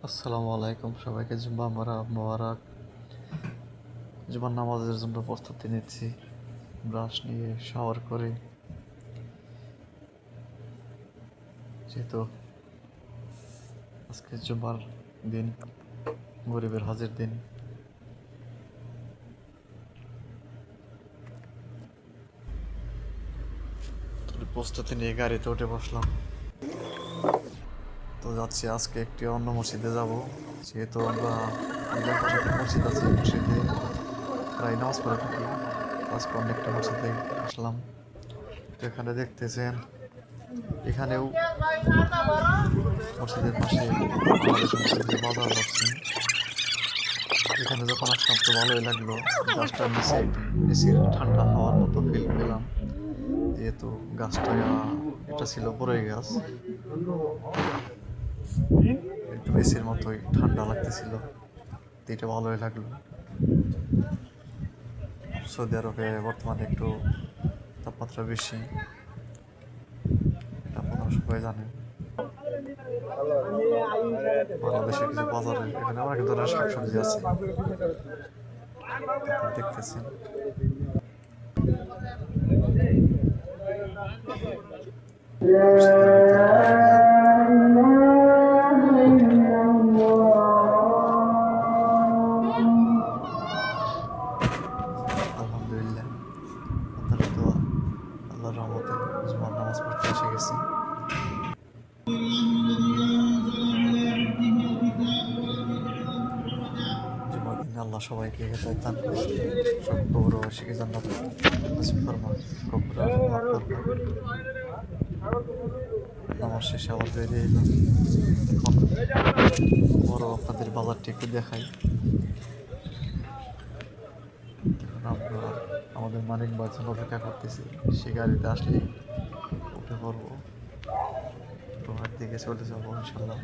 আসসালামু আলাইকুম, সবাইকে জুম্মা মোবারক। জুম্মার নামাজের জন্য প্রস্তুতি নিচ্ছি, ব্রাশ নিয়ে শাওয়ার করে, যেহেতু আজকে জুম্মার দিন, গরিবের হজের দিন। প্রস্তুতি নিয়ে গাড়িতে উঠে বসলাম। তো যাচ্ছি আজকে একটি অন্য মসজিদে যাব, যেহেতু আমরা আমাদের পাশে একটা মসজিদ আছে, মসজিদে প্রায় নামাজ পড়ে থাকি। আজকে অন্য একটা মসজিদে আসলাম। তো এখানে দেখতেছেন, এখানেও মসজিদের পাশে বাংলাদেশের মসজিদে বাজার বসছে। এখানে যখন আসলাম তো ভালোই লাগলো, গাছটার নিচে এসির ঠান্ডা হাওয়ার মতো ফিল পেলাম, যেহেতু গাছটা এটা ছিল বড়ই গাছ, একদম এসির মতোই ঠান্ডা লাগতেছিল, তো এটা ভালোই লাগলো। সৌদি আরবে বর্তমানে একটু তাপমাত্রা বেশি, এটা আপনারা সবাই জানেন। বাংলাদেশের কিছু বাজারে এখানে অনেক ধরনের শাকসবজি আছে, দেখতেছেন। মসজিদের ভিতরে ঢুকে গেলাম। আলহামদুলিল্লাহ, আপনার দোয়া, আল্লাহর রহমতে জুমার নামাজ পড়তে এসে গেছি। জুমার দিনে আল্লাহ সবাইকে হেদায়েত দান করুন, সব কবরবাসীকে জান্নাত নসিব ফরমান, কবর মাফ ফরমান। নামাজ শেষে আবার বেরিয়ে এলাম। এখন বড় আপনাদের বাজারটি একটু দেখাই। এখন আমরা আমাদের মানিক ভাইয়ের জন্য অপেক্ষা করতেছি, সে গাড়িতে আসলেই উঠে পড়বো, রোহার দিকে চলে যাবো ইনশাল্লাহ।